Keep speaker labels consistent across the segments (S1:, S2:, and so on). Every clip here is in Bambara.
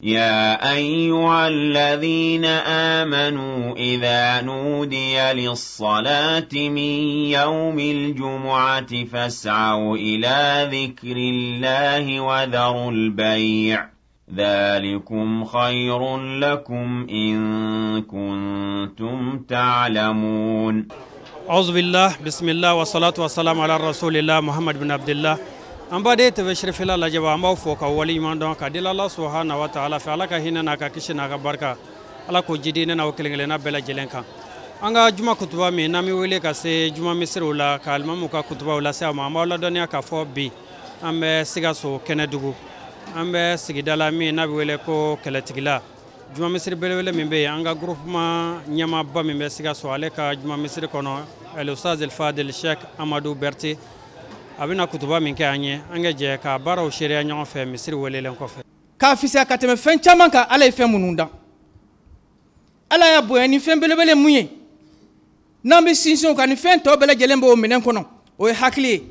S1: يا أيها الذين آمنوا إذا نودي للصلاة من يوم الجمعة فاسعوا إلى ذكر الله وذروا البيع ذلكم خير لكم إن كنتم تعلمون.
S2: أعوذ بالله بسم الله والصلاة والسلام على رسول الله محمد بن عبد الله. أمبادي تبشر الله جبا أمبو فوق ولي من دون كدل الله سبحانه وتعالى فعلك هنا ناكاكشنا كبركة على كوجديننا وكلنا بلا جلنكا. أنغا جمع كتبا من نامي ولي كسي جمع مصر ولا كالما موكا كتبا ولا سيا ما ولا دنيا كفو بي أمبي سيغاسو كندوغو أمبي سيغدالا مي نابي ولي كو كالتغلا جمع مصر بلا ولا من بي أنغا جروب ما نيما با من بي سيغاسو عليك جمع مصر كونو الأستاذ الفاضل الشيخ أمادو برتي abina kutuba min kɛ an ye an ka jɛ ka baaraw seereya ɲɔgɔn fɛ misiri welelen kɔfɛ
S3: k'a fisaya ka tɛmɛ fɛn caman kan ala ye fɛn minnu dan ala y'a bonya ni fɛn belebele mun ye n'an bɛ sinsin o kan ni fɛn tɔw bɛɛ lajɛlen b'o minɛn kɔnɔ o ye hakili ye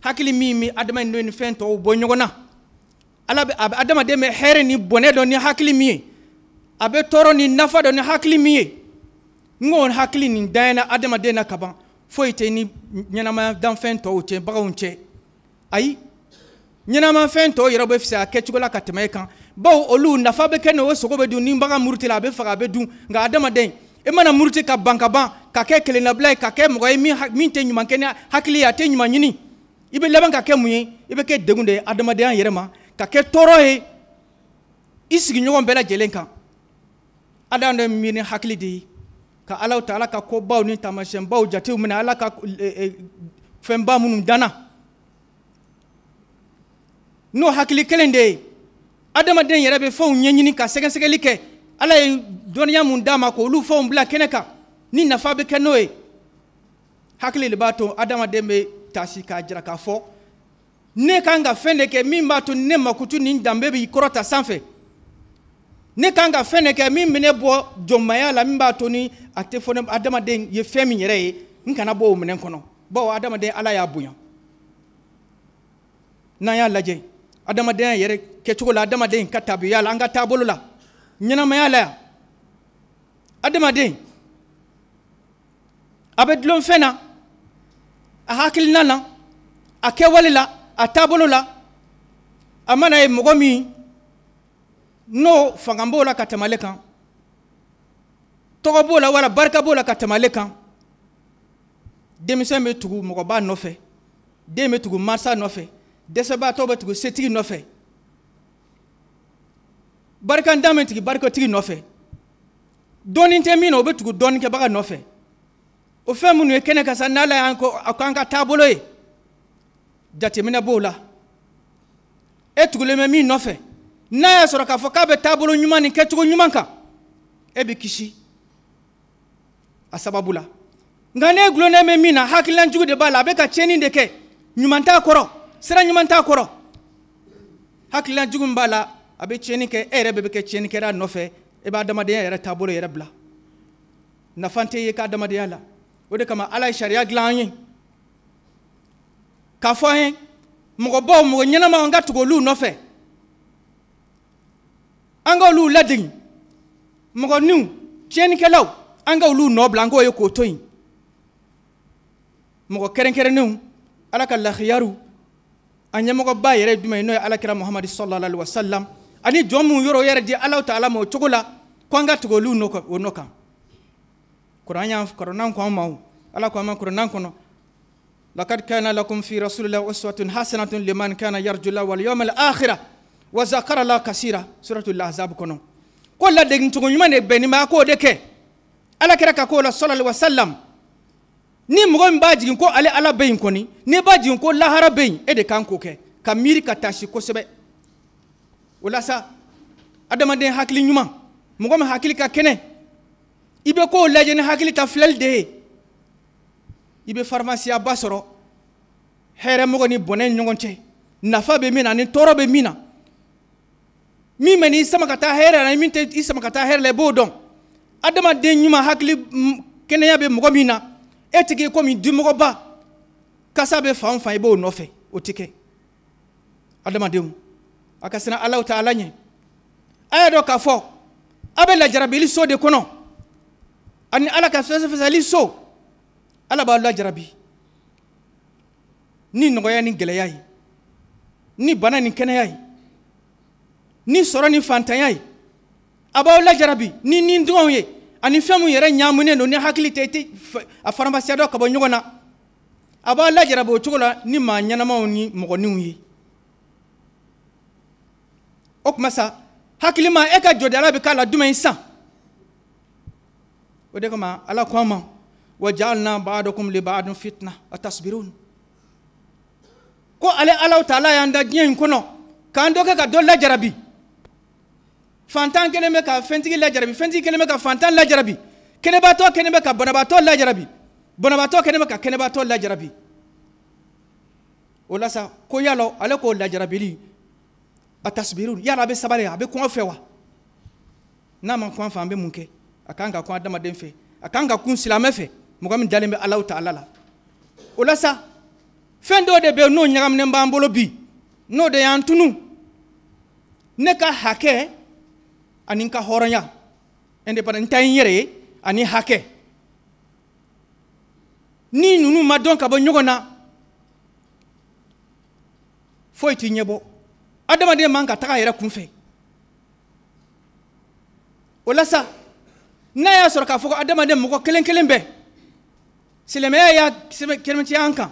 S3: hakili min bɛ adamaden ni fɛn tɔw bɔ ɲɔgɔn na ala bɛ adamaden bɛ hɛrɛ ni bɔnɛ dɔ ni hakili min ye a bɛ tɔɔrɔ ni nafa dɔ ni hakili min ye n ko hakili nin danyana adamaden na kaban foyi tɛ ni ɲɛnamaya danfɛn tɔw cɛ baganw cɛ ayi ɲɛnama fɛn tɔw yɛrɛ bɛ fisaya kɛcogo la ka tɛmɛ e kan bawo olu nafa bɛ kɛ n'o sogo bɛ dun ni bagan muruti la a bɛ faga a bɛ dun nka adamaden e mana muruti ka ban ka kɛ kelennabila ye ka kɛ mɔgɔ ye min tɛ ɲuman kɛ ni hakili ye a tɛ ɲuman ɲini i bɛ laban ka kɛ mun ye i bɛ kɛ degun de ye adamadenya yɛrɛ ma ka kɛ tɔɔrɔ ye i sigiɲɔgɔn bɛɛ lajɛlen kan adamaden min ni hakili de ye ka ala ta'ala ka ko baw ni tamasiyɛn baw jatew minɛ ala ka fɛn ba minnu danna n'o hakili kelen de ye adamaden yɛrɛ bɛ fɛnw ɲɛɲini ka sɛgɛsɛgɛli kɛ ala ye dɔnniya mun d'a ma k'olu fɛnw bila kɛnɛ kan ni nafa bɛ kɛ n'o ye hakili de b'a to adamaden bɛ taasi k'a jira k'a fɔ ne kan ka fɛn de kɛ min b'a to ne makutu ni danbe b'i kɔrɔta sanfɛ ne kan ka fɛn de kɛ min bɛ ne bɔ jɔnmaya la min b'a to ni a tɛ fɔ ne adamaden ye fɛn min yɛrɛ ye n kana bɔ o minɛn kɔnɔ bawo adamaden ala y'a bonya n'an y'a lajɛ adamadenya yɛrɛ kɛcogo la adamaden ka tabiya la an ka taabolo la ɲɛnamaya la yan adamaden a bɛ dulon fɛn na a hakilina na a kɛwale la a taabolo la a mana ye mɔgɔ min n'o fanga b'o la ka tɛmɛ ale kan tɔgɔ b'o la wala barika b'o la ka tɛmɛ ale kan denmisɛn bɛ tugu mɔgɔba nɔfɛ den bɛ tugu mansa nɔfɛ dɛsɛbaatɔ bɛ tugu setigi nɔfɛ barikantan bɛ tugu barikatigi nɔfɛ dɔɔnin tɛ min na o bɛ tugu dɔɔninkɛbaga nɔfɛ o fɛn minnu ye kɛnɛ kan sa n'ala y'an ko a k'an ka taabolo ye jateminɛ b'o la e tugulen bɛ min nɔfɛ n'a y'a sɔrɔ k'a fɔ k'a bɛ taabolo ɲuman ni kɛcogo ɲuman kan e bɛ kisi a sababu la nka ne gulonnen bɛ min na hakilina jugu de b'a la a bɛ ka tiɲɛni de kɛ ɲuman t'a kɔrɔ sira ɲuman t'a kɔrɔ hakilina jugu min b'a la a bɛ tiɲɛni kɛ e yɛrɛ bɛ kɛ tiɲɛnikɛla nɔfɛ e bɛ adamadenya yɛrɛ taabolo yɛrɛ bila nafa tɛ ye ka adamadenya la o de kama ala ye sariya dilan an ye k'a fɔ an ye mɔgɔbaw mɔgɔ ɲɛnamaw an ka tugu olu nɔfɛ an ka olu ladegi mɔgɔninw tiɲɛnikɛlaw an ka olu nɔ bila an k'o ye k'o to yen mɔgɔ kɛrɛnkɛrɛnnenw ala ka lahiyaru a ɲɛmɔgɔba yɛrɛ ye jumɛn ye n'o ye alakira muhamadi sallallahu alaihi wasallam ani jɔn minnu yɔrɔ yɛrɛ di ala ta'ala ma o cogo la ko an ka tugu olu nɔ kan kuranɛ ko an ma ala ko an ma kuranɛ kɔnɔ laqad kana lakum fi rasulillahi uswatun hasanatun liman kana yarju llaha wal yawmal akhir wa zakara la kasira suratul ahzab kɔnɔ ko ladegin cogo ɲuman de bɛnnen bɛ a k'o de kɛ alakira ka k'o la sallallahu alaihi wasallam ni mɔgɔ min b'a jigin ko ale ala bɛ yen kɔni n'i b'a jigin ko lahara bɛ yen e de kan k'o kɛ ka miiri ka taasi kosɛbɛ o la sa adamaden hakili ɲuman mɔgɔ min hakili ka kɛnɛ i bɛ k'o lajɛ ni hakili ta filɛli de ye i bɛ faramasiya ba sɔrɔ hɛrɛ mɔgɔ ni bɔnɛ ni ɲɔgɔn cɛ nafa bɛ min na ni tɔɔrɔ bɛ min na min bɛ n'i sama ka taa hɛrɛ la min tɛ i sama ka taa hɛrɛ la i b'o dɔn adamaden ɲuman hakili kɛnɛya bɛ mɔgɔ min na e tigi komi dimɔgɔba kasa bɛ fan fan i b'o nɔfɛ o tɛ kɛ adamadenw a ka siran Alahu Ta'ala ɲɛ aya do ka fo abe la jarabili so de kono ani ala ka fesa so ala ba la jarabi ni nogoya ni geleya yi ni bana ni kenaya yi ni soro ni fantanya yi aba la jarabi ni ndon ye ani femu yere nyamune no ni hakili tete a pharmacie do ka bo nyogona aba la jarabo chugola ni ma nyanama ni mogoni wi ok masa hakili ma e ka jodi ala be kala duma insa o de kama ala kwama wajalna ba'dakum li ba'din fitna atasbirun ko ale ala taala yanda dien kono kan do ka do la jarabi fantan kene me ka fentigi la jarabi fentigi kene me ka fantan la jarabi kene ba to kene me ka bonabato la jarabi bonabato kene me ka kene ba to la jarabi wala sa ko yalo ale ko la jarabi li atasbirun yala be sabale abe ko fewa na man ko fa be munke akanga ko adama den fe akanga kun silame fe mo gam dalembe allah ta'ala la wala sa fendo de be no nyagam ne mbambolo bi no de yantunu ne ka hake anin ka horanya independent tan yere ani hake ni nunu ma don ka bo nyogona foyti nyebo adama de man ka taka yere kun fe wala sa na ya sor ka foko adama de mo ko kelen be sileme ya kelmeti anka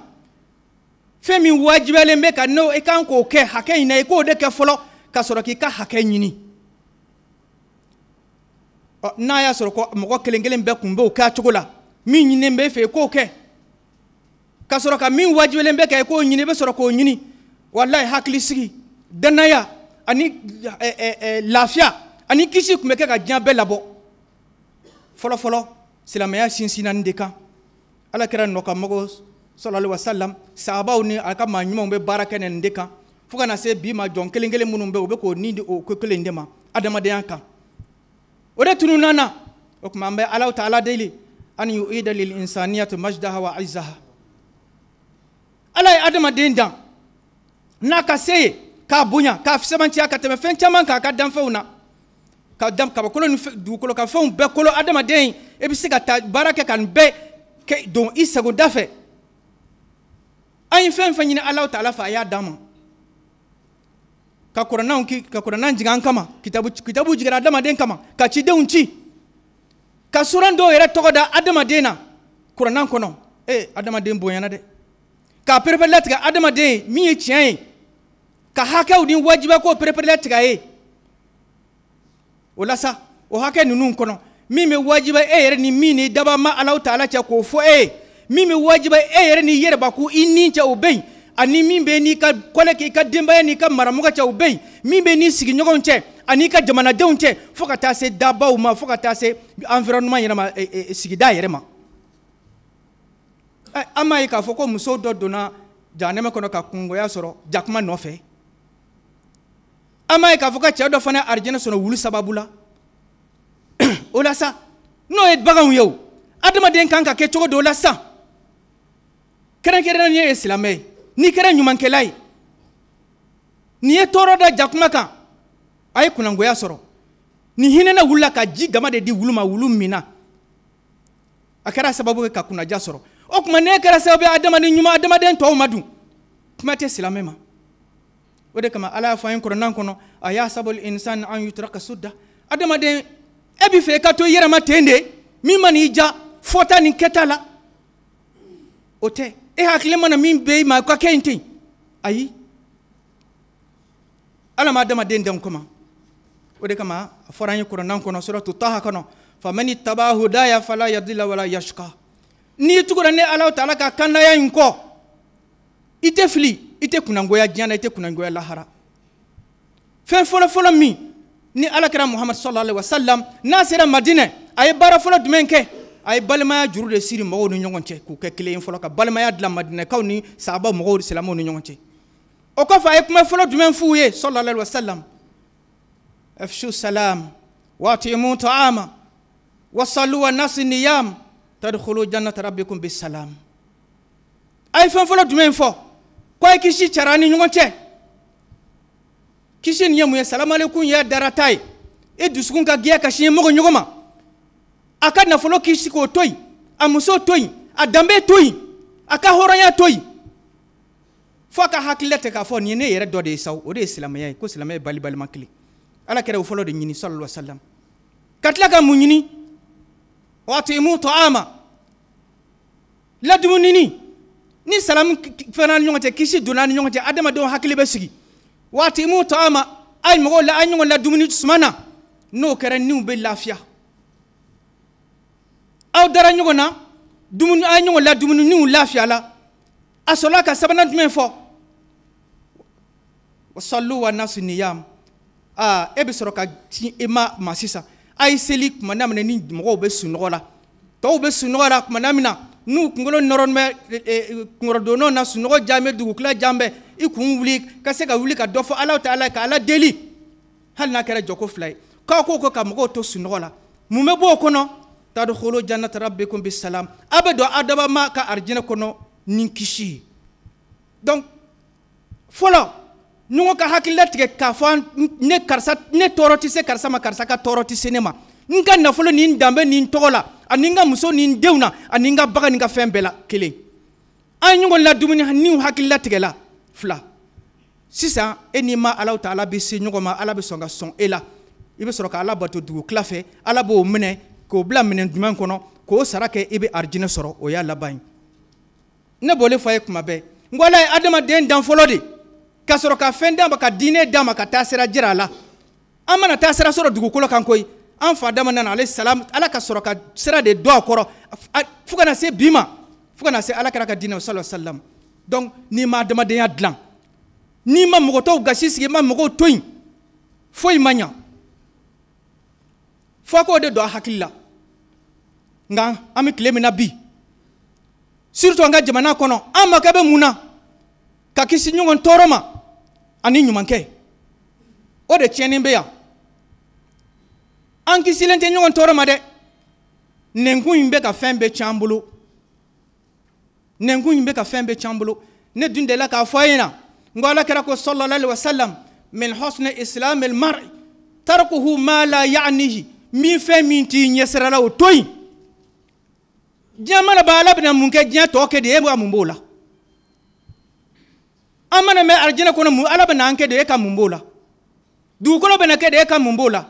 S3: femi wajibale mbe ka no e kan ko ke hake ina e ko de ke folo ka sor ki ka hake nyini na ya sor ko mo ko kelen be kumbe o ka chugola mi nyine mbe fe ko ke ka sor ka mi wajibale mbe ka ko nyini be sor ko nyini wallahi hakli sigi danaya ani lafia ani kisi kumbe ke ka jambe labo folo silamaya sinsinan de kan ala kira no ka mago sallallahu alaihi wasallam sahaba ni aka ma nyuma be baraka nen de kan fuka na se bi ma jon kelengele munum be o be ko ni o ko kelende ma adama de yanka o de tunu nana o kuma be ala ta'ala daily an yu'ida lil insaniyati majdaha wa izzaha ala adama de ndan na ka seye ka bunya ka fisamanti aka teme fen chaman ka dan fauna ka dam ka ko no du ko ka faun be ko adama de e bi siga ta baraka kan be ke don isago dafe ay fen fanyina allah ta'ala fa ya dama ka qur'an jigan kama kitabu jigara adama den kama ka ci deunci ka suran do yere togoda adama dena qur'an kono adama den boyana de ka perpelet ga adama den mi tien ka haka udin wajiba ko perpelet ga wala sa o haka nunun kono mi me wajiba yere ni mi ni daba ma allah ta'ala cha ko fo mimi wajiba yere ni yere baku inni cha ubey ani mimbe ni ka koleke ka demba ni ka maramuga cha ubey mimbe ni sigi nyogon che ani ka jamana deun che foka ta se dabaw ma foka ta se environnement yere ma sigi da yere ma ama ka foko muso do dona janema kono ka kungo ya soro jakuma no fe ama ka foka cha do fana arjena sono wulu sababula ola sa no et bagan yow adama den kanka ke chogo do la sa keren ni islamé ni keren nyuman kelay ni e toro da jakuma kan ay kunango ya soro ni hinena wulla ka ji gama de di wuluma wulum mina akara sababu ka kuna ja soro o kuma ne kara sababu adama ni nyuma adama den to madu kuma te islamé ma wode kama ala fa en qur'an kono aya sabul insan an yutraka sudda adama den ebi fe ka to yera ma tende mi mani ja fota ni ketala ote hakle mana min be ma ka kenti ayi ala ma dama den dem kuma ode kama forani qur'an kono suratu taha kono faman ittabahu daya fala yadilla wala yashqa ni tugura ne ala ta'ala ka kanna ya inko ite fili ite kunango ya jana ite kunango ya lahara fe folo mi ni ala kira muhammad sallallahu alaihi wasallam nasira madina ay bara folo dumenke ay balmaya juru de siri mo no nyongonche ku ke kile folo ka balmaya de la madina kawni sahaba mo islamu no nyongonche o ko fa ay kuma folo dumen fuye sallallahu alaihi wasallam afshu salam wa atimu ta'ama wa sallu wa nas niyam tadkhulu jannata rabbikum bis salam ay fa folo dumen fo ko ay kishi charani nyongonche kishi nyemu ya salamu alaikum ya daratai e dusukun ka giya ka siɲɛ mɔgɔ ɲɔgɔn ma a ka nafolo kisi k'o to yen a muso to yen a danbe to yen a ka hɔrɔnya to yen fo a ka hakilila tigɛ k'a fɔ nin ye ne yɛrɛ dɔ de ye sa o de ye silamɛya ye ko silamɛya ye balima kelen ala kɛra o fɔlɔ de ɲini sallallahu alaihi wasallam ka tila ka mun ɲini watimu ta'ama ladumuni ni salam fana ni ɲɔgɔn cɛ kisi donna ni ɲɔgɔn cɛ adamadenw hakili bɛ sigi watimu ta'ama ay mɔgɔw la ay ɲɔgɔn ladumuni sumana n'o kɛra niw bɛ lafiya aw dara ɲɔgɔn na dumuni ay ɲɔgɔn ladumuni niw lafiya la a sɔrɔla ka sabanan jumɛn fɔ wasallu wa nasu niyam e bɛ sɔrɔ ka ci e ma sisan a ye seli tuma daminɛ ni mɔgɔw bɛ sunɔgɔ la tɔw bɛ sunɔgɔ la tuma daminɛ n'u kunkolo nɔrɔlen bɛ kungorodonnaw na sunɔgɔ jan bɛ dugukila jan bɛ i kun wuli ka se ka wuli ka dɔ fɔ Alahu Taala ka Ala deli hali n'a kɛra jɔko fila ye k'aw ko ka mɔgɔw to sunɔgɔ la mun bɛ bɔ o kɔnɔ tadkhulu jannata rabbikum bisalam a bɛ don adama ka arijinɛ kɔnɔ ni kisi ye donc fɔlɔ ɲɔgɔn ka hakilila tigɛ k'a fɔ ne tɔɔrɔ tɛ se karisa ma karisa ka tɔɔrɔ tɛ se ne ma n ka nafolo ni n danbe ni n tɔgɔ la ani n ka muso ni n denw na ani n ka bagan ni n ka fɛn bɛɛ la kelen an ye ɲɔgɔn ladumuni ni hakilila tigɛla fila sisan e n'i ma Alahu Taala bɛ se ɲɔgɔn ma Ala bɛ sɔn ka sɔn e la i bɛ sɔrɔ ka Ala bato dugukila fɛ Ala b'o minɛ k'o bila minɛn jumɛn kɔnɔ k'o sara kɛ i bɛ arijinɛ sɔrɔ o y'a laban ye ne b'o le fɔ a ye kuma bɛɛ n ko Ala ye adamaden dan fɔlɔ de ka sɔrɔ ka fɛn d'a ma ka diinɛ d'a ma ka taa sira jira a la an mana taa sira sɔrɔ dugukolo kan koyi an fa Adama nana alayhi salam Ala ka sɔrɔ ka sira de dɔ a kɔrɔ fo ka na se bi ma fo ka na se Ala kɛra ka diinɛ sallallahu alaihi wasallam donc n'i ma adamadenya dilan n'i ma mɔgɔ tɔw gasi sigi i ma mɔgɔw to yen foyi ma ɲa fo k'o de don a hakili la nka an bɛ tile min na bi surtout an ka jamana kɔnɔ an makɛ bɛ mun na ka kisi ɲɔgɔn tɔɔrɔ ma ani ɲumankɛ o de tiɲɛnen bɛ yan an kisilen tɛ ɲɔgɔn tɔɔrɔ ma dɛ nɛnkun in bɛ ka fɛn bɛɛ tiɲɛ an bolo nɛnkun in bɛ ka fɛn bɛɛ tiɲɛ an bolo ne dun delila k'a fɔ a ɲɛna n ko Ala kɛra ko sallallahu alaihi wasallam min husni islam al mar'i tarkuhu ma la ya'nihi min fɛn min t'i ɲɛsirala o to yen diɲɛ mana ban Ala bɛna mun kɛ diɲɛ tɔ kɛ de e bɛ mun b'o la an mana mɛn arijinɛ kɔnɔ mun Ala bɛna an kɛ de e ka mun b'o la dugukolo bɛna kɛ de e ka mun b'o la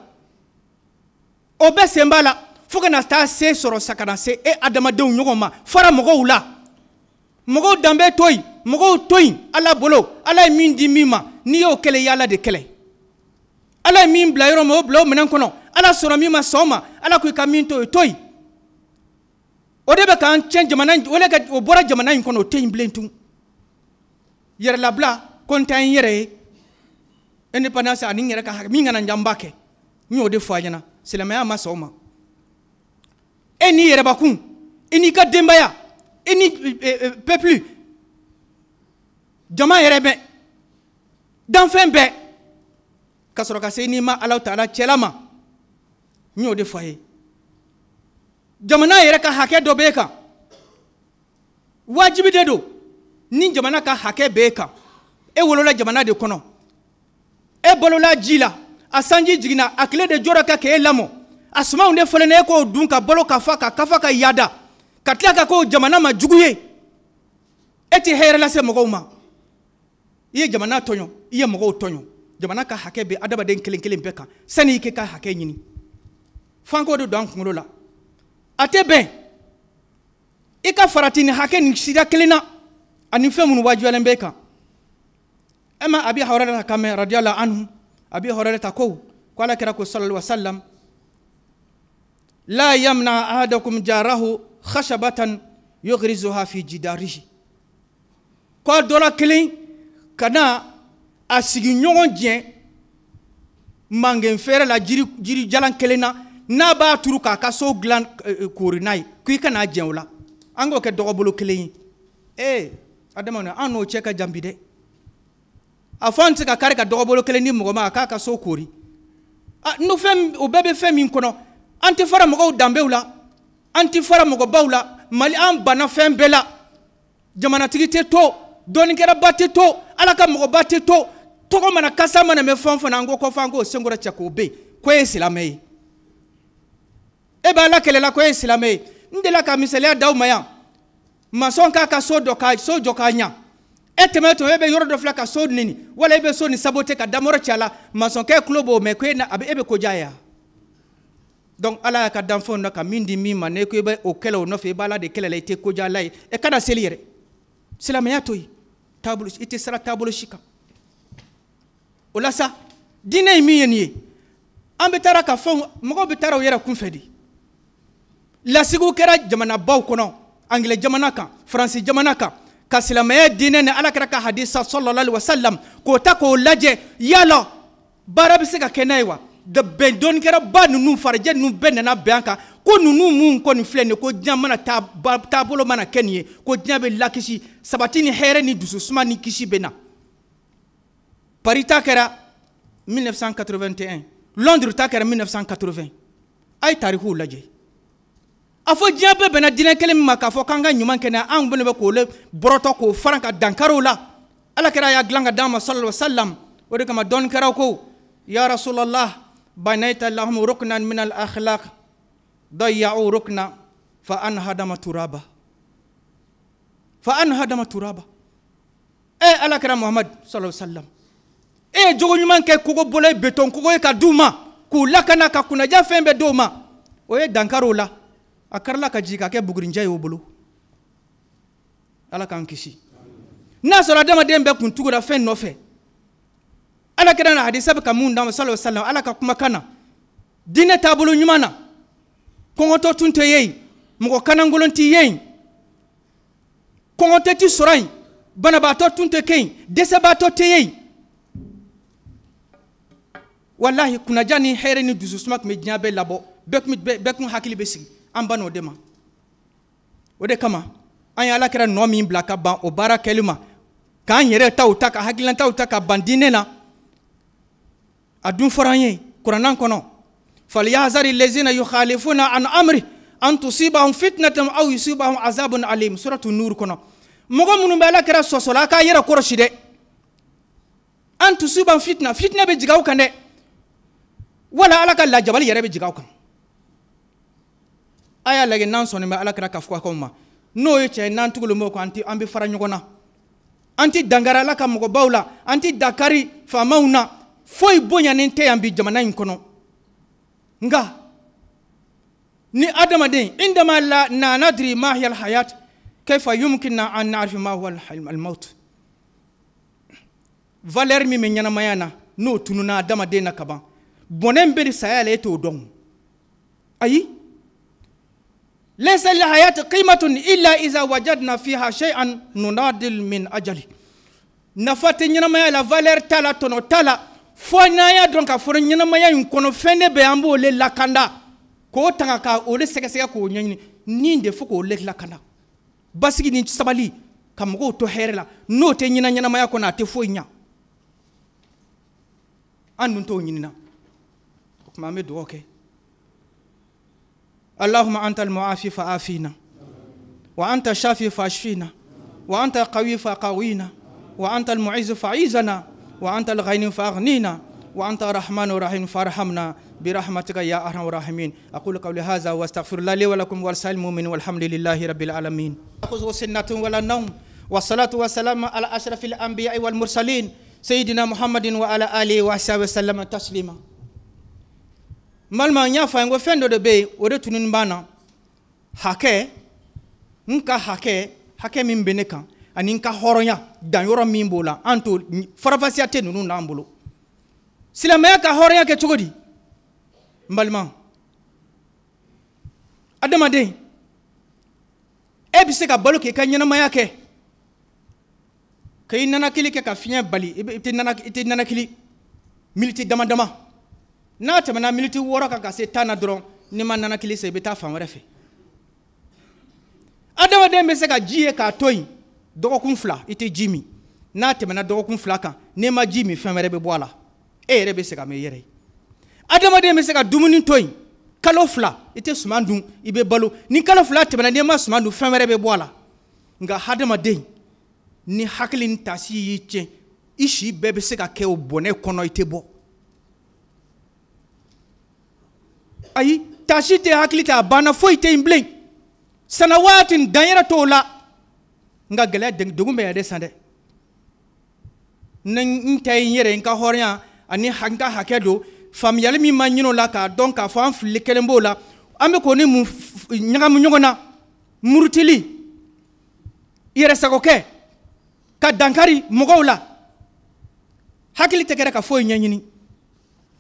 S3: o bɛɛ sen b'a la fo ka na taa se sɔrɔ sa ka na se e adamadenw ɲɔgɔn ma fara mɔgɔw la mɔgɔw danbe to yen mɔgɔw to yen Ala bolo Ala ye min di min ma n'i y'o kɛlɛ i y'Ala de kɛlɛ Ala ye min bila yɔrɔ min o bila o minɛn kɔnɔ Ala sɔnna min ma sɔn ma Ala ko i ka min to yen to yen o de bɛ k'an tiɲɛ jamana in o bɔra jamana in kɔnɔ o tɛ yen bilen tun yɛrɛlabila ko n ta n yɛrɛ ye indépendance ani n yɛrɛ ka hakɛ min kana n janba kɛ n y'o de fɔ a ɲɛna silamɛya ma sɔn o ma e n'i yɛrɛbakun i n'i ka denbaya i ni peuple jama yɛrɛ bɛɛ danfɛn bɛɛ ka sɔrɔ ka se n'i ma Alahu Taala cɛla ma n y'o de fɔ a ye jamana yɛrɛ ka hakɛ dɔ b'e kan wajibi de don ni jamana ka hakɛ b'e kan e wolola jamana de kɔnɔ e balola ji la a sanji jiginna a tile de jɔra ka k'e lamɔ a sumanw de fɔlɔlen e k'o dun ka balo ka fa ka kafa ka yaada ka tila ka k'o jamana ma jugu ye e tɛ hɛrɛ lase mɔgɔw ma i ye jamana tɔɲɔ i ye mɔgɔw tɔɲɔ jamana ka hakɛ bɛ adamaden kelen kelen bɛɛ kan sani i k'i ka hakɛ ɲini f'an k'o de don an kunkolo la a tɛ bɛn i ka farati ni hakɛ ni sira kelen na ani fɛn minnu wajibiyalen b'e kan e ma Abi Hurairata kan mɛn radiyallahu anhu Abi Hurairata ko Ala kɛra ko sallallahu alaihi wasallam la yamna ahadakum jarahu khashabatan yughrizuha fi jidarihi ko dɔ la kelen kana a sigi ɲɔgɔn jɛ mangen fɛrɛ la jiri jalan kelen na n'a b'a turu k'a ka so dilan koori n'a ye ko i kana jɛn o la an k'o kɛ dɔgɔbolo kelen ye adamaden an n'o cɛ ka jan bi dɛ a fɔ an tɛ se ka kari ka dɔgɔbolo kelen di mɔgɔ ma a k'a ka so koori n'o fɛn o bɛɛ bɛ fɛn min kɔnɔ an tɛ fara mɔgɔw danbew la an tɛ fara mɔgɔbaw la Mali an banna fɛn bɛɛ la jamanatigi tɛ to dɔɔnikɛlaba tɛ to Ala ka mɔgɔba tɛ to tɔgɔ mana kasa mana mɛn fɛn o fɛn na an ko kɔfɛ an k'o senkɔrɔ cɛ k'o bɛ yen ko ye silamɛ ye e b'a la kɛlɛla ko ye silamɛ ye n delila ka misaliya d'aw ma yan maçon k'a ka so jɔ k'a ɲa e tɛmɛ to e bɛ yɔrɔ dɔ filɛ ka so nini wala e bɛ so ni saboter ka damɔrɔ ci a la maçon kɛ tulo b'o mɛn ko e bɛ ko diya ye wa donc ala y'a ka danfɛnw na ka min di min ma ne ko i bɛ o kɛlɛ o nɔfɛ i b'a la de kɛlɛ la i tɛ ko diya la ye e kana seli yɛrɛ silamɛya to yen taabolo i tɛ sira taabolo si kan o la sa diinɛ ye min ye nin ye an bɛ taara ka fɛnw mɔgɔw bɛ taara u yɛrɛ kunfɛ de lasigiw kɛra jamanabaw kɔnɔ angilɛ jamana kan faransi jamana kan ka silamɛya diinɛ ni alakira ka hadisa sallallahu alaihi wasallam k'o ta k'o lajɛ yala baara bɛ se ka kɛ n'a ye wa bɛn dɔɔni kɛra ba ninnu farajɛ ninnu bɛɛ nana bɛn an kan ko ninnu mun kɔni filɛ nin ye ko diɲɛ mana taabolo mana kɛ nin ye ko diɲɛ bɛ lakisi sabati ni hɛrɛ ni dususuma ni kisi bɛ na Paris ta kɛra 1981 Londres ta kɛra 1980 a ye tarikiw lajɛ a fɔ diɲɛ bɛɛ bɛnna diinɛ kelen min ma k'a fɔ k'an ka ɲuman kɛnɛ an bɛɛ bɛ k'o le bɔrɔtɔ k'o faran ka dankari o la alakira y'a dilan ka d'an ma sallallahu alaihi wasallam o de kama dɔɔni kɛraw ko ya rasulallah banayta lahum ruknan min al akhlaq dayya'u rukna fa anhadama turaba alakira muhammad sallallahu alaihi wasallam jogo ɲuman kɛ kogo bolo ye beton kogo ye ka d'u ma k'u lakana ka kunnaja fɛn bɛɛ d'u ma o ye dankari o la a karila ka jigin ka kɛ bugurinjɛ ye o bolo ala k'an kisi n'a sɔrɔ adamaden bɛɛ kun tugura fɛn nɔfɛ ala kɛra na hadisa bɛ ka mun d'an ma sallallahu alaihi wasallam ala ka kumakan na diinɛ taabolo ɲuman na kɔngɔtɔ tun tɛ yen mɔgɔ kanangolon tɛ yen kɔngɔtɔ tɛ sɔrɔ yen banabaatɔ tun tɛ kɛ yen dɛsɛbaatɔ tɛ yen wallahi kunnaja ni hɛrɛ ni dususuma tun bɛ diɲɛ bɛɛ labɔ bɛɛ kun hakili bɛ sigi an ban'o de ma o de kama an ye ala kɛra nɔ min bila ka ban o baara kɛli ma k'an yɛrɛ taw ta ka hakilinataw ta ka ban diinɛ na a dun fɔra an ye kuranɛ kɔnɔ falyahzari allazina yukhalifuna an amri an tusibahum fitnatun aw yusibahum azabun alim suratu nur kɔnɔ mɔgɔ minnu bɛ ala kɛra sɔsɔla a k'a yɛrɛ kɔrɔsi dɛ an tusibahum fitna bɛ jigin aw kan dɛ wala ala ka lajabali yɛrɛ bɛ jigin aw kan a y'a lajɛ n'an sɔnni bɛ ala kɛra ka fɔ aw ma n'o ye cɛ n'an tugulen b'o kan an bɛ fara ɲɔgɔn na an tɛ dankari ala ka mɔgɔbaw la an tɛ dankari faamaw na foyi bonyanen tɛ yan bi jamana in kɔnɔ nka ni adamaden indama la nadri ma hiya alhayat kayfa yumkinna an na'rifa ma huwa almaut valeur min bɛ ɲɛnamaya na n'o tununa adamaden na kaban bɔnɛ bɛ saya la e t'o dɔn ayi ليس للحياة قيمة إلا إذا وجدنا فيها شيئا ننادل من أجله نفات نينما لا valeur tala tono tala fo naya donc a foro nyinama ya nkono fende be ambo le lakanda ko tanga ka o le sege ko nyini ni de fo ko le lakanda basigi ni sabali kam go to herela no te nyinama ya ko na te fo nya andun to nyinina ko ma me do okay اللهم أنت المعافي فعافينا وأنت الشافي فاشفينا وأنت القوي فقوينا وأنت المعز فعيزنا وأنت الغني فأغنينا وأنت الرحمن الرحيم فارحمنا برحمتك يا أرحم الراحمين أقول قولي هذا واستغفر الله لي ولكم ولسائر المؤمنين والحمد لله رب العالمين أخذ سنة ولا نوم والصلاة والسلام على أشرف الأنبياء والمرسلين سيدنا محمد وعلى آله وصحبه وسلم تسليما malma nya fa ngo fendo de be o de tunun bana hake nka hake min bene kan ani nka horonya dan yoro min bola anto farafasiate nunu na ambolo silamaya ka horonya ke chogodi malma adamade e bi se ka balo ke kanyana maya ke kay nana kili ke ka finya bali ite nana kili militi dama n'a tɛmɛna miniti 6 ka se 10 na dɔrɔn ni ma nana kili se i bɛ taa fan wɛrɛ fɛ adamaden bɛ se ka ji ye k'a to yen dɔgɔkun 2 i tɛ ji min n'a tɛmɛna dɔgɔkun 2 kan n'i ma ji min fɛn wɛrɛ bɛ bɔ a la e yɛrɛ bɛ se ka mɛn i yɛrɛ ye adamaden bɛ se ka dumuni to yen kalo 2 i tɛ suman dun i bɛ balo ni kalo 2 tɛmɛna n'i ma suman dun fɛn wɛrɛ bɛ bɔ a la nka adamaden ni hakili ni taasi y'i tiɲɛ i si bɛɛ bɛ se ka kɛ o bɔnɛ kɔnɔ i tɛ bɔ ayi tashi te hakili ta bana foyi te imble sanawatin danyara tola nga gele dugumbe ya de sande nan tay yere nka horya ani hanka hakedo famiyal mi manyino la ka donc ka fam flikelembo la ambe ko ni mu nyagam nyogona murtili yere sagoke ka dankari mogowla hakili tekere ka foyi nyanyini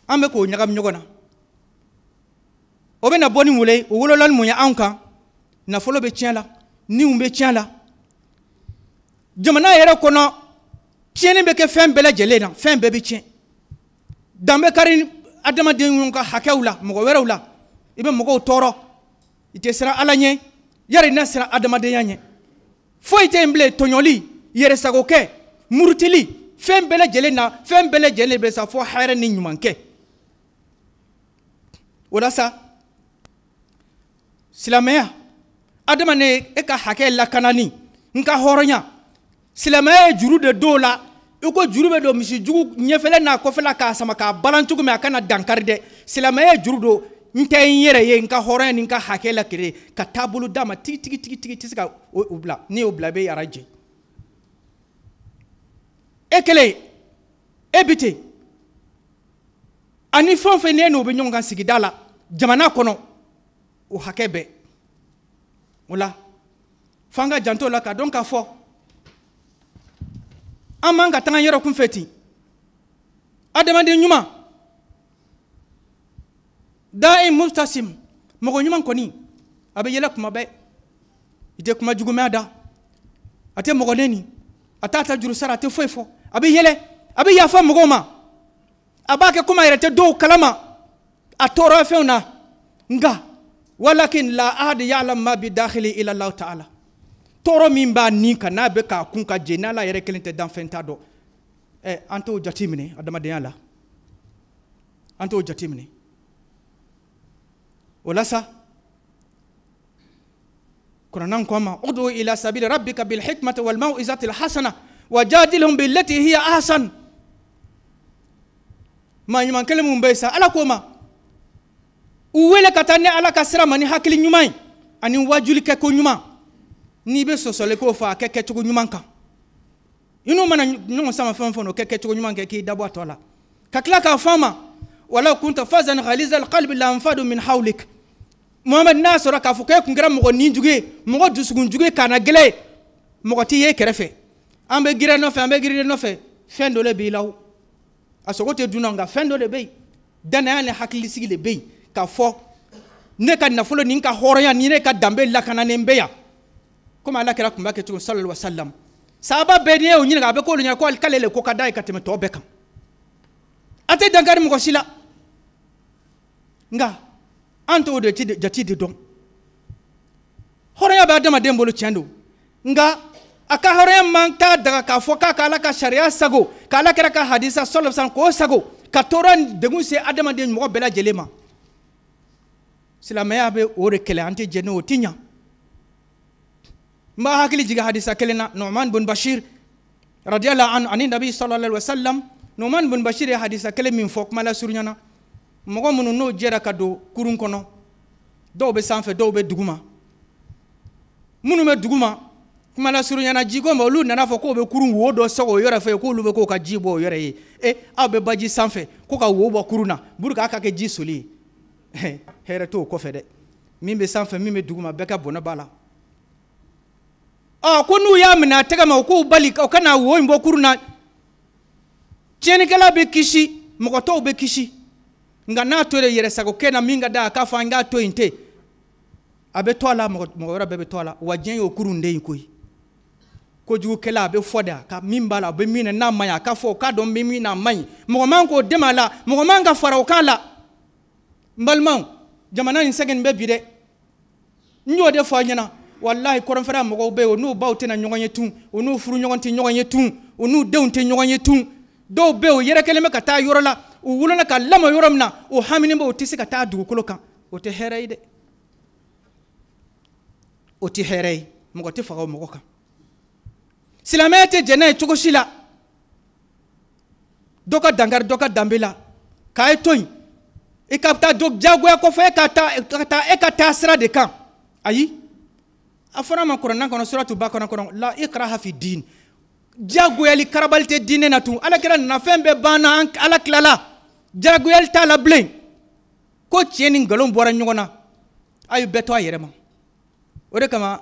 S3: ambe ko nyagam nyogona obena boni mule o wololal munya anka na folo be tiala ni umbe tiala jamana yere kono tiene be ke fem bela jelena fem be bi tien dambe karin adama de ngonka hakewla mo werewla ibe mo toro ite sira alanye yare na sira adama de yanye foite mble tonyoli yere sagoke murtili fem bela jelena be sa fo hayra ni nyumanke wala sa silamaya adama ne eka hakela kanani nka horonya silamaya juru de dola uko juru be do misi jugu nyefele na ko fela ka sama ka balantugo me akana dankarde silamaya juru do ntay yere ye nka horonya ni nka hakela kire ka tabulu dama tigi tisika ubla ni ubla be yaraje ekele ebite ani fonfe ne no be nyonga sigidala jamana kono o hakebe wala fanga janto la ka donc afo amanga tanga yero kun feti adama de nyuma da'i mustasim mogo nyuma koni abe yela kuma be ite kuma jugume ada ate mogo neni atata juru sara te fofo abe yele abe yafa mogo ma abake kuma yerete do kalama atoro feuna nga walakin la ahad ya'lam ma bi dakhili ila Allah ta'ala toro mimba ninka na be ka kunka jena la yere kelinte dan fentado anto jatimine adama de yala anto jatimine wala sa qur'anan koma udu ila sabili rabbika bil hikmati wal mau'izati al hasana wajadilhum billati hiya ahsan ma nyman kelemu mbesa ala koma uwele katane ala kasira mani hakili nyumai ani wajuli ke ko nyuma ni be sosole ko fa ke tugu nyuman kan ino mana nyongo sama fanfono ke tugu nyuman ke ki dabo tola kakla ka fama wala kunta fazan ghaliz alqalb la anfadu min hawlik muhammad nasra ka fuke kungira mo ni juge mo dusugun juge kana gele mo ti ye kerefe ambe gire no fe fendo le bi law asogote dunanga fendo le be dana ne hakili sigile be ka fo ne ka nafolo ni ka horoya ni ne ka dambe la kana ne mbeya kuma ala kira kumba ke tu sallallahu alaihi wasallam sahaba be ne o nyina be ko lu nya ko kalele ko kadai ka teme to be kam ate dangari mo ko sila nga anto de jati de don horoya ba dama dembolo chando nga aka horoya man ka daga ka fo ka kala ka sharia sago kala kira ka hadisa sallallahu alaihi wasallam ko sago ka toran de gun se adama de mo bela jelema silamaya be ore kele anti jeno tinya ma hakili jiga hadisa kelena Nu'man bin Bashir radiyallahu anhu ani nabi sallallahu alaihi wasallam Nu'man bin Bashir ya hadisa kele min fok mala surnyana mogo munu no jera kado kurun kono do be sanfe do be duguma munu me duguma mala surnyana jigo ma lu nana fo ko be kurun wo do so yora fe ko lu be ko ka jibo yora yi abe baji sanfe ko ka wo bo kuruna burka aka ke ji soli here to ko fede mimbe sanfe mimbe duguma beka bona bala ko nu ya mina tega ma ko bali ka kana wo imbo kuruna cheni kala be kishi mo to be kishi nga na to yere sago kena minga da ka fanga to inte abe tola mo wora be tola wajen yo kurunde koyi ko jugu kala be foda ka mimbala be mina na maya ka fo ka don be mina mai mo man ko demala mo man ga faraw kala mbalman jamana ni segen be bide nyo de fo nyana wallahi koron fara mo be o nu bawte na nyonye tun o nu furu nyonte nyonye tun o nu deunte nyonye tun do be o yere keleme ka ta yorola o wulona ka lama yoromna o hamini bo tisi ka ta dugu kolokan o te hereide o ti herei mo te fago mo kan silamete jene chugo shila doka dangar doka dambela kay toy e ka taa dɔ jagoya kɔfɛ e ka taa sira de kan ayi a fɔra ma kuranna kɔnɔ suratu bakara kɔnɔ la ikraha fi din jagoyali karabali tɛ diinɛ na tun alakira nana fɛn bɛɛ banna ala tilala jagoyali t'a la bilen ko tiɲɛ ni nkalon bɔra ɲɔgɔn na a ye bɛɛ to a yɛrɛ ma o de kama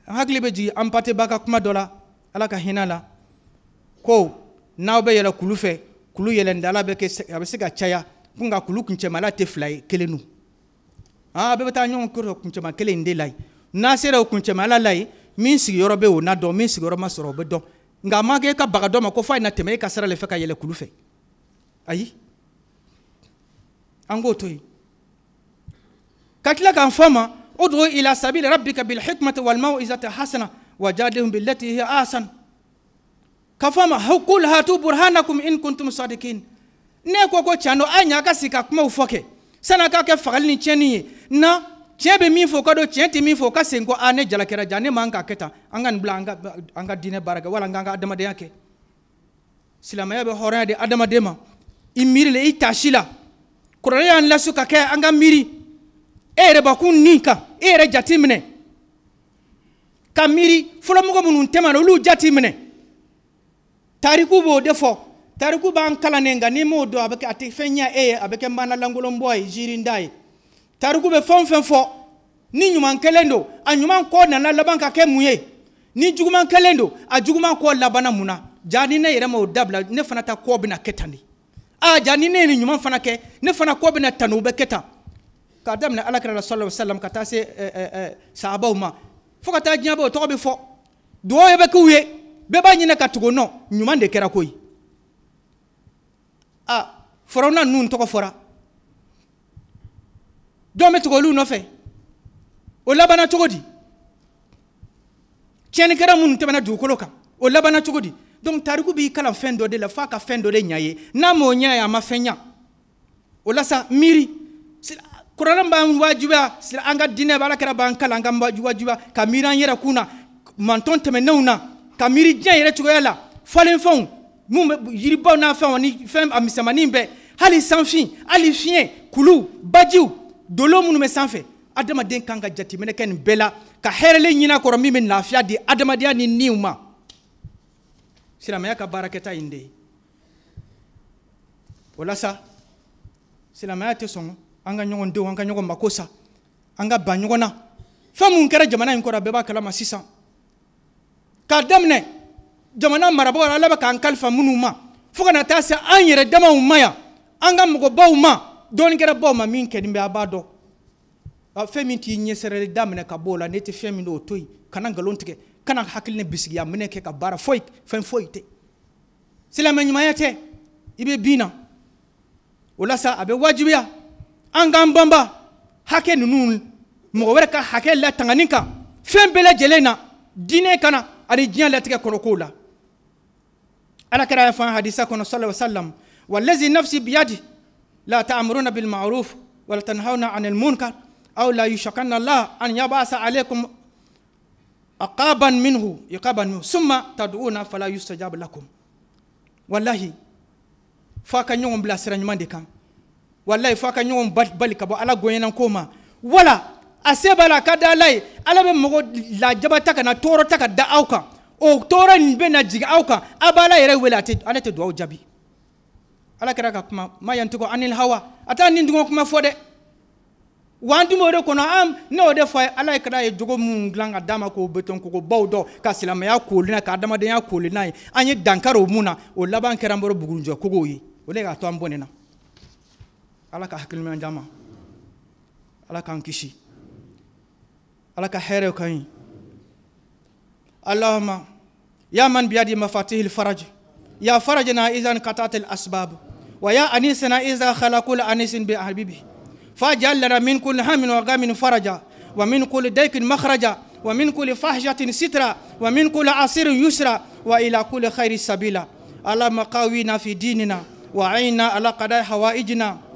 S3: an hakili bɛ jigin an pateba ka kuma dɔ la ala ka hinɛ la ko n'aw bɛ yɛlɛ kulu fɛ kulu yɛlɛndala a bɛ se ka caya ko nka kulu kuncɛmala tɛ fila ye kelen don a bɛɛ bɛ taa ɲɔgɔn kɔrɔ kuncɛma kelen de la ye n'a sera o kuncɛmala la ye min sigiyɔrɔ bɛ o na dɔn min sigiyɔrɔ ma sɔrɔ o bɛ dɔn nka a ma kɛ e ka baga dɔ ma ko f'a ye na tɛmɛ e ka sira le fɛ ka yɛlɛ kulu fɛ ayi an k'o to yen ka tila k'an fɔ ma ud'u ila sabili rabbika bil hikmati wal maw'izati hasana wajadilhum billati hiya ahsan ka fɔ ma qul hatu burhanakum in kuntum sadiqin ne ko tiɲɛ don a ɲa ka sigi ka kumaw fɔ kɛ san'a ka kɛ fagali ni tiɲɛni ye na tiɲɛ bɛ min fɔ ka don tiɲɛ tɛ min fɔ ka segin ko a ne jalakɛra ja ne man ka kɛ tan an ka nin bila an ka diinɛ baara kɛ wala an ka adamadenya kɛ silamɛya bɛ hɔrɔnya di adamaden ma i miiri la i taasi la kuranɛ y'an lasu ka kɛ an ka miiri e yɛrɛ bakun nin kan e yɛrɛ jate minɛ ka miiri fɔlɔmɔgɔ minnu tɛmɛna olu jate minɛ tariku b'o de fɔ tariku b'an kalannen nka n'i m'o dɔn a bɛ kɛ a tɛ fɛn ɲɛ e ye a bɛ kɛ mana langolonbɔ ye ziirinda ye tariku bɛ fɛn o fɛn fɔ ni ɲuman kelen don a ɲuman kɔ nana laban ka kɛ mun ye ni juguman kelen don a juguman kɔ labanna mun na ja ni ne yɛrɛ ma o dabila ne fana ta kɔ bɛna kɛ tan de ja ni ne ye nin ɲuman fana kɛ ne fana kɔ bɛna tan o bɛ kɛ tan k'a daminɛ alakira la sallallahu alaihi wasallam ka taa se sahabaw ma fo ka taa diɲɛ bɔ o tɔgɔ bɛ fɔ duwawu bɛ k'u ye bɛɛ b'a ɲinɛ ka tugu nɔ ɲuman de kɛra koyi Firawuna ninnu tɔgɔ fɔra dɔw bɛ tugu olu nɔfɛ o labanna cogo di tiɲɛnikɛla minnu tɛmɛna dugukolo kan o labanna cogo di donc tariku b'i kalan fɛn dɔ de la f'a ka fɛn dɔ de ɲa ye n'a m'o ɲa ye a ma fɛn ɲa o la sa miiri kuranɛ b'an wajibiya an ka diinɛ alakira b'an kalan an ka wajibiya ka miiri an yɛrɛ kun na mantɔn tɛmɛnenw na ka miiri diɲɛ yɛrɛ cogoya la falenfɛnw mun bɛ yiribaw n'a fɛnw ni fɛn a misɛnmanin bɛɛ hali sanfin hali fiɲɛ kulu bajiw dolo minnu bɛ sanfɛ adamaden kan ka jateminɛ kɛ nin bɛɛ la ka hɛrɛlen ɲini a kɔrɔ min bɛ lafiya di adamadenya ni niw ma silamɛya ka baarakɛta yen de ye o la sa silamɛya tɛ sɔn an ka ɲɔgɔn denw an ka ɲɔgɔn mako sa an ka ban ɲɔgɔn na fɛn mun kɛra jamana in kɔrɔ a bɛɛ b'a kalama sisan k'a daminɛ jamana marabagaw ala bɛ k'an kalifa minnu ma fo ka na taa se an yɛrɛ damaw ma yan an ka mɔgɔbaw ma dɔɔninkɛrabaw ma min kɛlen bɛ a b'a dɔn fɛn min t'i ɲɛsɛrɛli daminɛ ka bɔ o la ne tɛ fɛn min don o to yen kana nkalon tigɛ kana hakili ni bisigiya minɛ kɛ ka baara foyi fɛn foyi tɛ silamɛ ɲumanya tɛ i bɛ bin na o la sa a bɛ wajibiya an k'an banba hakɛ ninnu mɔgɔ wɛrɛ ka hakɛ latangani kan fɛn bɛɛ lajɛlen na diinɛ kana ani diɲɛ latigɛ kɔnɔ kow la alakira y'a fɔ an hadisa kɔnɔ sallallahu alaihi wasallam wallazi nafsi biyadi la ta'muruna bil ma'ruf wa la tanhauna 'anil munkar aw la yushakanna Allah an yab'asa 'alaykum aqaban minhu summa tad'una fala yustajab lakum wallahi fa ka ɲɔgɔn bila sira ɲuman de kan wallahi fa ka ɲɔgɔn bali ka bɔ ala gɔɲɛnan ko ma wala a se b'a la ka da ala ye ala bɛ mɔgɔ lajaba ta ka na tɔɔrɔ ta ka da aw kan o tɔɔrɔ nin bɛ na jigin aw kan a b'a ala yɛrɛ wele ale tɛ dugawu jaabi ala kɛra ka kuma ma yantiqu anil hawa a t'a nin dungɔ kuma fɔ dɛ wa an dun b'o de kɔnɔ n'o de fɔ ala ye kɛra ye jogo mun dilan ka d'a ma k'o beton k'o baw dɔn ka silamɛya kooli n'a ye ka adamadenya kooli n'a ye an ye dankari o mun na o laban kɛra an bɔra bugurijɛ kogow ye o de k'a to an bɔ nin na ala ka hakiliman d'an ma ala k'an kisi ala ka hɛrɛw kan ɲi allahumma ya man biyadi mafatihil faraj ya farajna izan qatatil asbab wa ya anisana iza khalaqul anisin bi habibi faj'al lana min kulli hammin wa ghamin faraja wa min kulli daykin makhraja wa min kulli fahshatin sitra wa min kulli asirin yusra wa ila kulli khairin sabila allahumma qawina fi dinina wa a'inna ala qada'i hawaijina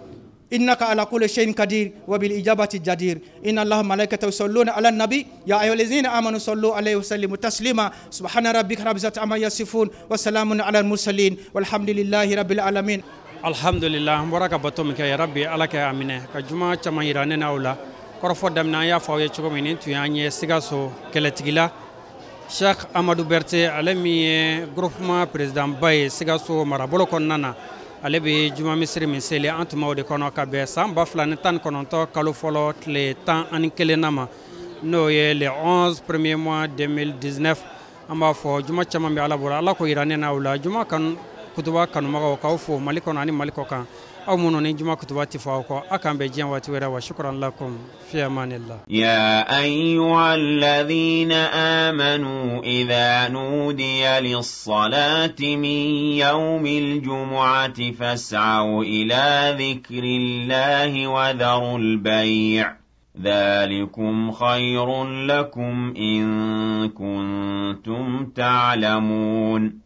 S3: إنك على كل شيء قدير وبالإجابة جدير إن الله ملائكته يصلون على النبي يا أيها الذين آمنوا صلوا عليه وسلموا تسليما سبحان ربك رب العزة عما يصفون وسلام على المرسلين والحمد لله رب العالمين
S2: alhamdulillah mbora ka bato min kɛ ya rabbi ala kɛ a minɛ ka juma caman yira ne n'aw la kɔrɔfɔ daminɛ an y'a fɔ aw ye cogo min nin tun y'an ye Sikaso kɛlɛtigila Cheikh Amadou Berté ale min ye groupement président ba ye Sikaso marabolo kɔnɔna na ale bɛ juma misiri min seli an tun b'o de kɔnɔ ka bɛn san 2019 kalo fɔlɔ tile 11 ma n'o ye le 11 premier mois 2019 an b'a fɔ juma caman bɛ ala bolo ala ko yira ne n'aw la juma kan kutuba kanumagaw k'aw fo Mali kɔnɔ ani Mali kɔ kan aw minnu ni juma kutuba ti fɔ aw kɔ a k'an bɛn diɲɛ waati wɛrɛ wa shukran lakum fi amanillah.
S1: يا أيها الذين آمنوا إذا نودي للصلاة من يوم الجمعة فاسعوا إلى ذكر الله وذروا البيع ذلكم خير لكم إن كنتم تعلمون